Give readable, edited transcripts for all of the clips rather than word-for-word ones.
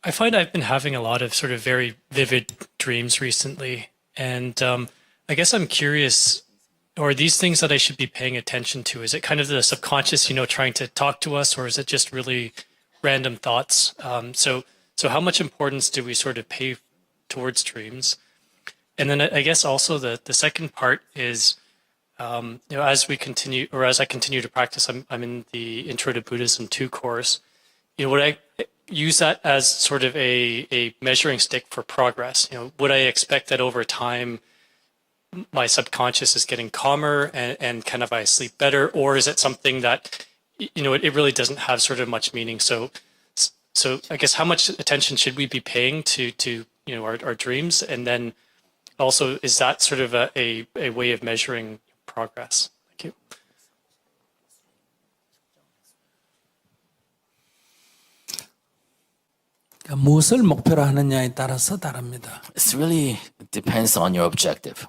I find I've been having a lot of sort of very vivid dreams recently. And I guess I'm curious, are these things that I should be paying attention to? Is it kind of the subconscious, trying to talk to us, or is it just really random thoughts? So how much importance do we sort of pay towards dreams? And then I guess also the second part is, as we continue, or as I continue to practice, I'm in the Intro to Buddhism 2 course. Would I use that as sort of a measuring stick for progress? Would I expect that over time my subconscious is getting calmer and kind of I sleep better, or is it something that it really doesn't have sort of much meaning? So I guess how much attention should we be paying to our dreams, and then also is that sort of a way of measuring progress? Thank you. 무엇을 목표로 하느냐에 따라서 다릅니다. It really depends on your objective.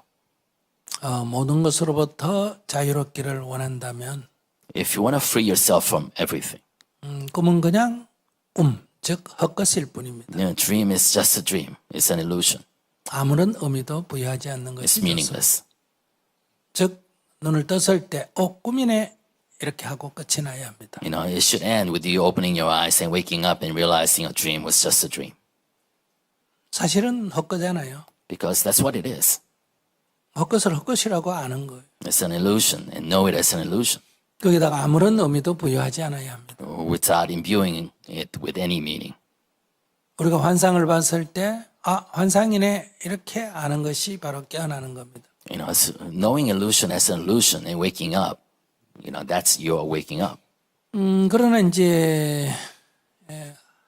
모든 것으로부터 자유롭기를 원한다면 If you want to free yourself from everything, 꿈은 그냥 즉 헛것일 뿐입니다. dream is just a dream. It's an illusion. 아무런 의미도 부여하지 않는 It's 것이죠. meaningless. 즉 눈을 떴을 때 꿈이네 이렇게 하고 끝이 나야 합니다. It should end with you opening your eyes and waking up and realizing a dream was just a dream. 사실은 헛거잖아요. Because that's what it is. 헛것을 헛것이라고 아는 거예요. It's an illusion and know it as an illusion 거기다가 아무런 의미도 부여하지 않아야 합니다. without imbuing it with any meaning. 우리가 환상을 봤을 때 환상이네 이렇게 아는 것이 바로 깨어나는 겁니다. Knowing illusion as an illusion and waking up, that's your waking up. 그러나 이제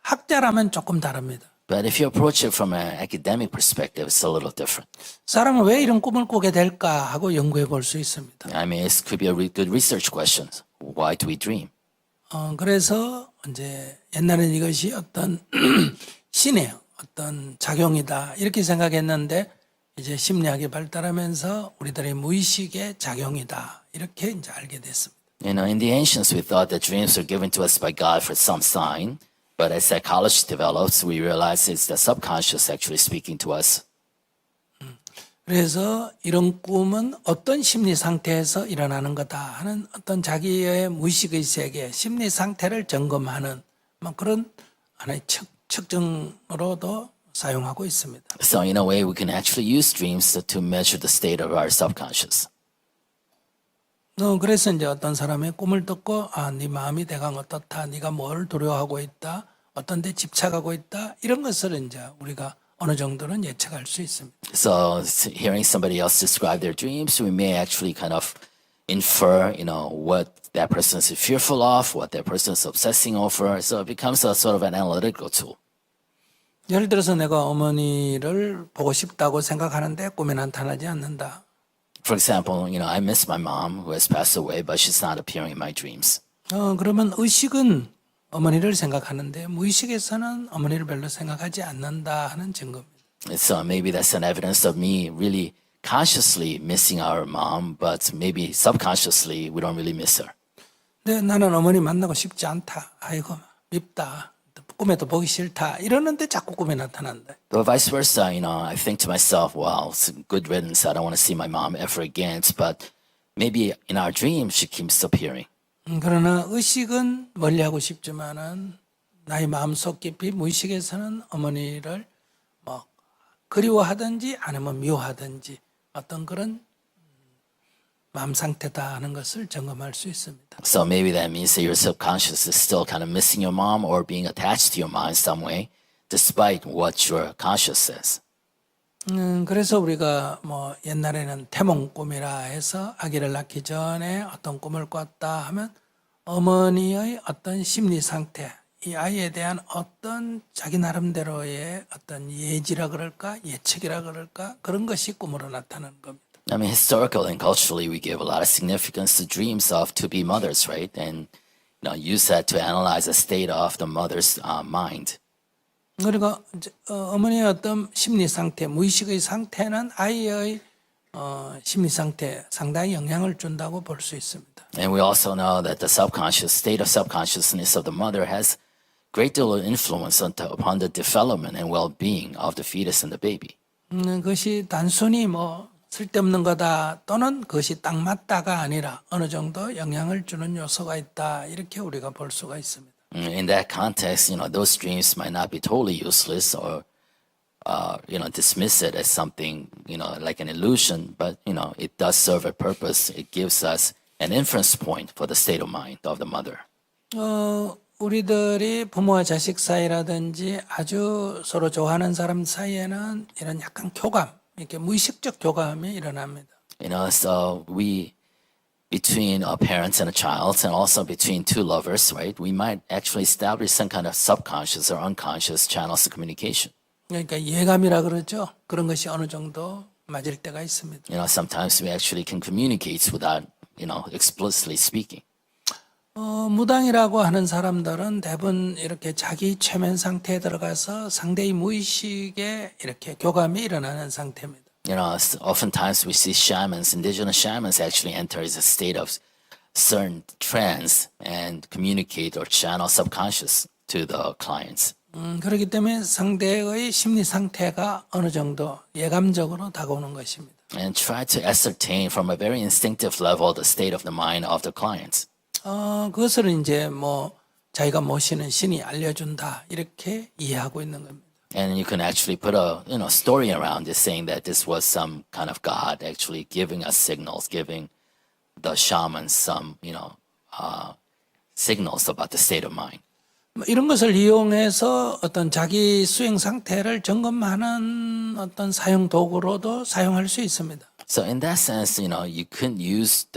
학자라면 조금 다릅니다. But if you approach it from an academic perspective, it's a little different. 사람은 왜 이런 꿈을 꾸게 될까 하고 연구해 볼 수 있습니다. I mean, it could be a good research question. Why do we dream? 그래서 이제 옛날에는 이것이 어떤 신의 어떤 작용이다 이렇게 생각했는데 이제 심리학이 발달하면서 우리들의 무의식의 작용이다 이렇게 이제 알게 됐습니다. In the ancients, we thought that dreams were given to us by God for some sign. But as psychology develops, we realize it's the subconscious actually speaking to us. 그래서 이런 꿈은 어떤 심리 상태에서 일어나는 거다 하는 어떤 자기의 무의식의 세계, 심리 상태를 점검하는 그런 하나의 측정으로도 사용하고 있습니다. So in a way, we can actually use dreams to measure the state of our subconscious. 그래서 이제 어떤 사람의 꿈을 듣고 네 마음이 대강 어떻다, 네가 뭘 두려워하고 있다, 어떤 데 집착하고 있다 이런 것을 이제 우리가 어느 정도는 예측할 수 있습니다. So hearing somebody else describe their dreams, we may actually kind of infer, what that person is fearful of, what that person is obsessing over. So it becomes a sort of an analytical tool. 예를 들어서 내가 어머니를 보고 싶다고 생각하는데 꿈에 나타나지 않는다. For example, I miss my mom who has passed away, but she's not appearing in my dreams. 그러면 의식은 어머니를 생각하는데 무의식에서는 어머니를 별로 생각하지 않는다 하는 증거입니다. So maybe that's an evidence of me really consciously missing our mom, but maybe subconsciously we don't really miss her. 근데 나는 어머니 만나고 싶지 않다. 아이고 밉다. 꿈에도 보기 싫다. 이러는데 자꾸 꿈에 나타난다. But vice versa, I think to myself, wow, it's a good riddance. I don't want to see my mom ever again. But maybe in our dreams she keeps appearing. 그러나 의식은 멀리하고 싶지만은 나의 마음속 깊이 무의식에서는 어머니를 그리워하든지 아니면 미워하든지 어떤 그런 마음 상태다 하는 것을 점검할 수 있습니다. So maybe that means that your subconscious is still kind of missing your mom or being attached to your mom in some way, despite what your conscious says. 그래서 우리가 옛날에는 태몽꿈이라 해서 아기를 낳기 전에 어떤 꿈을 꿨다 하면 어머니의 어떤 심리 상태, 이 아이에 대한 어떤 자기 나름대로의 어떤 예지라 그럴까, 예측이라 그럴까 그런 것이 꿈으로 나타나는 겁니다. I mean, historical and culturally, we give a lot of significance to dreams of to-be mothers, right? And use that to analyze the state of the mother's mind. 그러니까 어머니의 어떤 심리 상태, 무의식의 상태는 아이의 심리 상태 상당히 영향을 준다고 볼 수 있습니다. And we also know that the subconscious state of subconsciousness of the mother has great deal of influence upon the development and well-being of the fetus and the baby. 그것이 단순히 뭐 쓸데없는 거다 또는 그것이 딱 맞다가 아니라 어느 정도 영향을 주는 요소가 있다 이렇게 우리가 볼 수가 있습니다. In that context, those dreams might not be totally useless or, dismiss it as something, like an illusion, but, it does serve a purpose. It gives us an inference point for the state of mind of the mother. 우리들이 부모와 자식 사이라든지 아주 서로 좋아하는 사람 사이에는 이런 약간 교감, 이렇게 무의식적 교감이 일어납니다. So between a parent and a child, and also between two lovers, right? We might actually establish some kind of subconscious or unconscious channels of communication. 그러니까 예감이라 그러죠. 그런 것이 어느 정도 맞을 때가 있습니다. Sometimes we actually can communicate without, explicitly speaking. 무당이라고 하는 사람들은 대부분 이렇게 자기 최면 상태에 들어가서 상대의 무의식에 이렇게 교감이 일어나는 상태입니다. Oftentimes we see shamans, indigenous shamans actually enter a state of certain trance and communicate or channel subconscious to the clients. 그렇기 때문에 상대의 심리 상태가 어느 정도 예감적으로 다가오는 것입니다. And try to ascertain from a very instinctive level the state of the mind of the clients. 그것을 이제 뭐 자기가 모시는 신이 알려준다 이렇게 이해하고 있는 겁니다. And you can actually put a story around it, saying that this was some kind of God actually giving us signals, giving the shamans some signals about the state of mind. 이런 것을 이용해서 어떤 자기 수행 상태를 점검하는 어떤 사용 도구로도 사용할 수 있습니다. So in that sense, you can use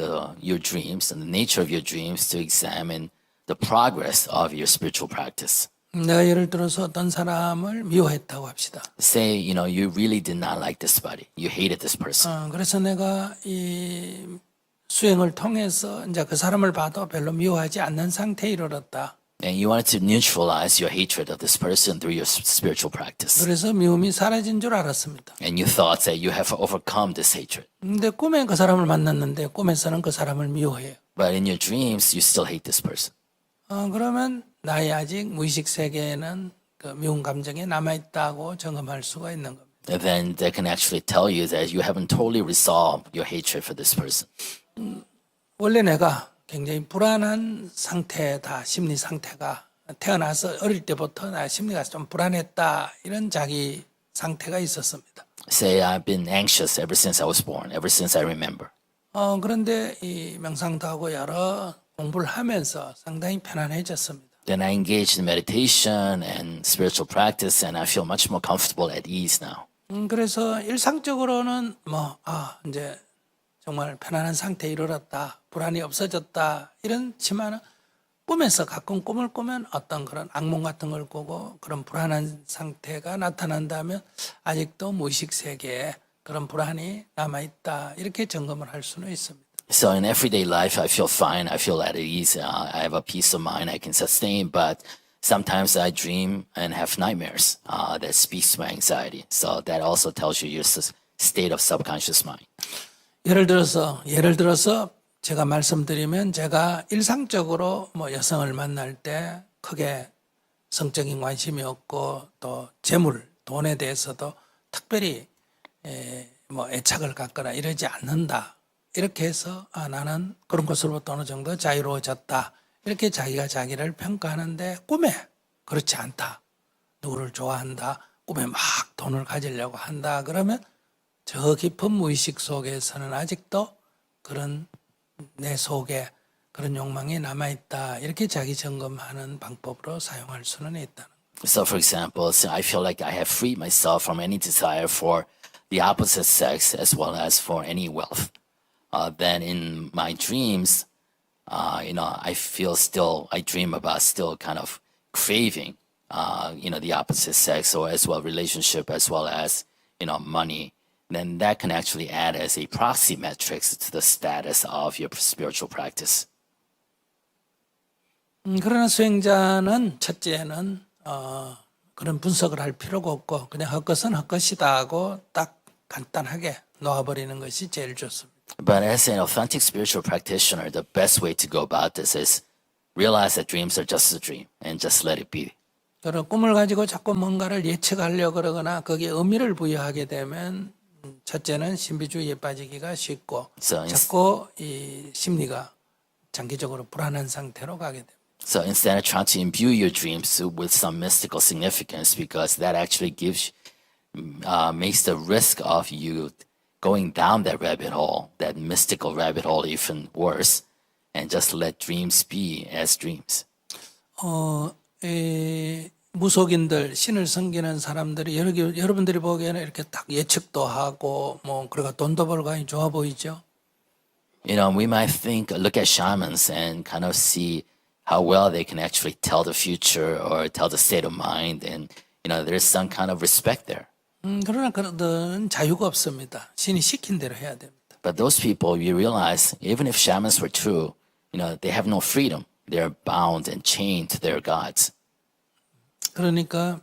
your dreams and the nature of your dreams to examine the progress of your spiritual practice. 내가 예를 들어서 어떤 사람을 미워했다고 합시다. Say, you really did not like this body. You hated this person. 그래서 내가 이 수행을 통해서 이제 그 사람을 봐도 별로 미워하지 않는 상태에 이르렀다. And you wanted to neutralize your hatred of this person through your spiritual practice. 그래서 미움이 사라진 줄 알았습니다. And you thought that you have overcome this hatred. 근데 꿈에 그 사람을 만났는데 꿈에서는 그 사람을 미워해요. But in your dreams, you still hate this person. 그러면 나의 아직 무의식 세계에는 그 미운 감정이 남아있다고 점검할 수가 있는 겁니다. And then they can actually tell you that you haven't totally resolved your hatred for this person. 원래 내가 굉장히 불안한 상태다, 심리 상태가 태어나서 어릴 때부터 나 심리가 좀 불안했다 이런 자기 상태가 있었습니다. Say I've been anxious ever since I was born, ever since I remember. 그런데 이 명상도 하고 여러 공부를 하면서 상당히 편안해졌습니다. Then I engaged in meditation and spiritual practice, and I feel much more comfortable at ease now. 그래서 일상적으로는 이제 정말 편안한 상태에 이르렀다, 불안이 없어졌다 이렇지만 꿈에서 가끔 꿈을 꾸면 어떤 그런 악몽 같은 걸 꾸고 그런 불안한 상태가 나타난다면 아직도 무의식 세계에 그런 불안이 남아있다 이렇게 점검을 할 수는 있습니다. So in everyday life, I feel fine. I feel at ease. I have a peace of mind I can sustain. But sometimes I dream and have nightmares that speaks to my anxiety. So that also tells you your state of subconscious mind. 예를 들어서 제가 말씀드리면 제가 일상적으로 뭐 여성을 만날 때 크게 성적인 관심이 없고 또 재물, 돈에 대해서도 특별히 뭐 애착을 갖거나 이러지 않는다. 이렇게 해서 나는 그런 것으로부터 어느 정도 자유로워졌다. 이렇게 자기가 자기를 평가하는데 꿈에 그렇지 않다. 누구를 좋아한다. 꿈에 막 돈을 가지려고 한다. 그러면 저 깊은 무의식 속에서는 아직도 그런 내 속에 그런 욕망이 남아있다. 이렇게 자기 점검하는 방법으로 사용할 수는 있다는 거예요. So for example, I feel like I have freed myself from any desire for the opposite sex as well as for any wealth. Then in my dreams, I dream about still kind of craving, the opposite sex or as well relationship as well as, money. Then that can actually add as a proxy metrics to the status of your spiritual practice. 그러나 수행자는 첫째는 그런 분석을 할 필요가 없고 그냥 헛것은 헛것이다 하고 딱 간단하게 놓아버리는 것이 제일 좋습니다. But as an authentic spiritual practitioner, the best way to go about this is realize that dreams are just a dream and just let it be. 그런 꿈을 가지고 자꾸 뭔가를 예측하려고 그러거나 거기에 의미를 부여하게 되면 첫째는 신비주의에 빠지기가 쉽고 So, 자꾸 이 심리가 장기적으로 불안한 상태로 가게 됩니다. so instead of trying to imbue your dreams with some mystical significance, because that actually makes the risk of you going down that rabbit hole, that mystical rabbit hole, even worse, and just let dreams be as dreams. 이 무속인들, 신을 섬기는 사람들이 여러분들이 보기에는 이렇게 딱 예측도 하고 뭐 그러니까 돈도 벌고 하니 좋아 보이죠. You know, we might look at shamans and kind of see how well they can actually tell the future or tell the state of mind, and there's some kind of respect there. 그러나 그런 자유가 없습니다. 신이 시킨 대로 해야 됩니다. But those people, you realize, even if shamans were true, they have no freedom. They're bound and chained to their gods. 그러니까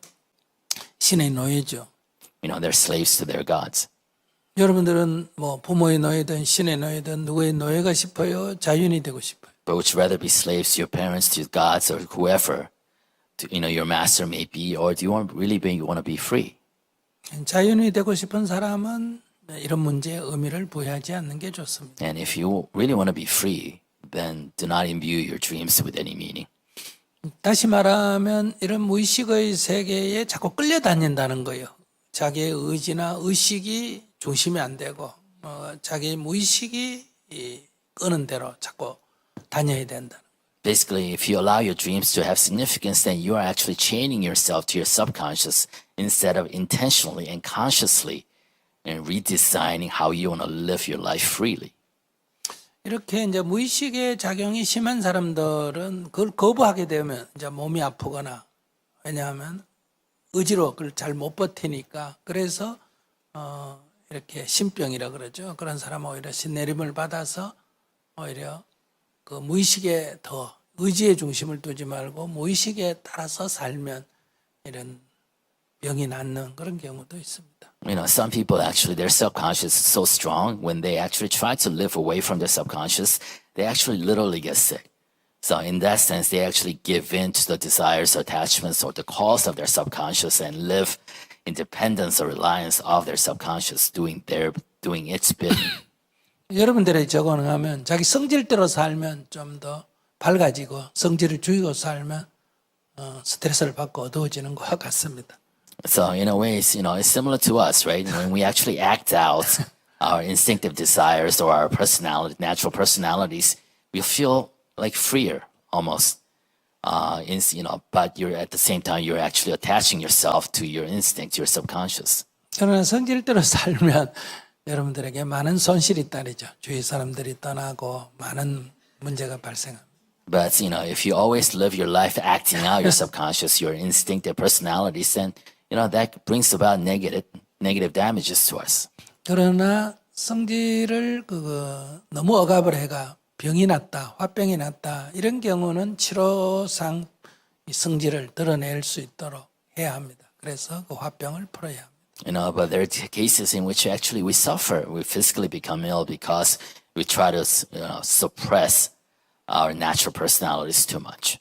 신의 노예죠. They're slaves to their gods. 여러분들은 뭐 부모의 노예든 신의 노예든 누구의 노예가 싶어요? 자유인이 되고 싶어요. But would you rather be slaves to your parents, to gods, or whoever, your master may be, or do you want to be free? 자유인이 되고 싶은 사람은 이런 문제에 의미를 부여하지 않는 게 좋습니다. And if you really want to be free, then do not imbue your dreams with any meaning. 다시 말하면 이런 무의식의 세계에 자꾸 끌려다닌다는 거예요. 자기의 의지나 의식이 중심이 안 되고 자기 무의식이 끄는 대로 자꾸 다녀야 된다. Basically, if you allow your dreams to have significance, then you are actually chaining yourself to your subconscious instead of intentionally and consciously and redesigning how you want to live your life freely. 이렇게 이제 무의식의 작용이 심한 사람들은 그걸 거부하게 되면 이제 몸이 아프거나 왜냐하면 의지로 그걸 잘 못 버티니까 그래서 이렇게 신병이라 그러죠. 그런 사람은 오히려 신내림을 받아서 오히려 그 무의식에 더 의지의 중심을 두지 말고 무의식에 따라서 살면 이런 병이 낫는 그런 경우도 있습니다. Some people actually, their subconscious is so strong, when they actually try to live away from their subconscious, they actually literally get sick. So in that sense, they actually give in to the desires, attachments, or the calls of their subconscious and live in dependence or reliance of their subconscious, doing its bidding. 여러분들의 적응하면 자기 성질대로 살면 좀 더 밝아지고 성질을 죽이고 살면 스트레스를 받고 어두워지는 것과 같습니다. So in a way, it's similar to us, right? When we actually act out our instinctive desires or our natural personalities, we feel like freer almost. But you're at the same time, you're actually attaching yourself to your instinct, your subconscious. 그러나 성질대로 살면 여러분들에게 많은 손실이 따르죠. 주위 사람들이 떠나고 많은 문제가 발생합니다. But if you always live your life acting out your subconscious, your instinctive personalities, then that brings about negative damages to us. 그러나 성질을 너무 억압을 해가 병이 났다, 화병이 났다 이런 경우는 치료상 이 성질을 드러낼 수 있도록 해야 합니다. 그래서 그 화병을 풀어야 합니다. But there are cases in which actually we suffer, we physically become ill because we try to suppress our natural personalities too much.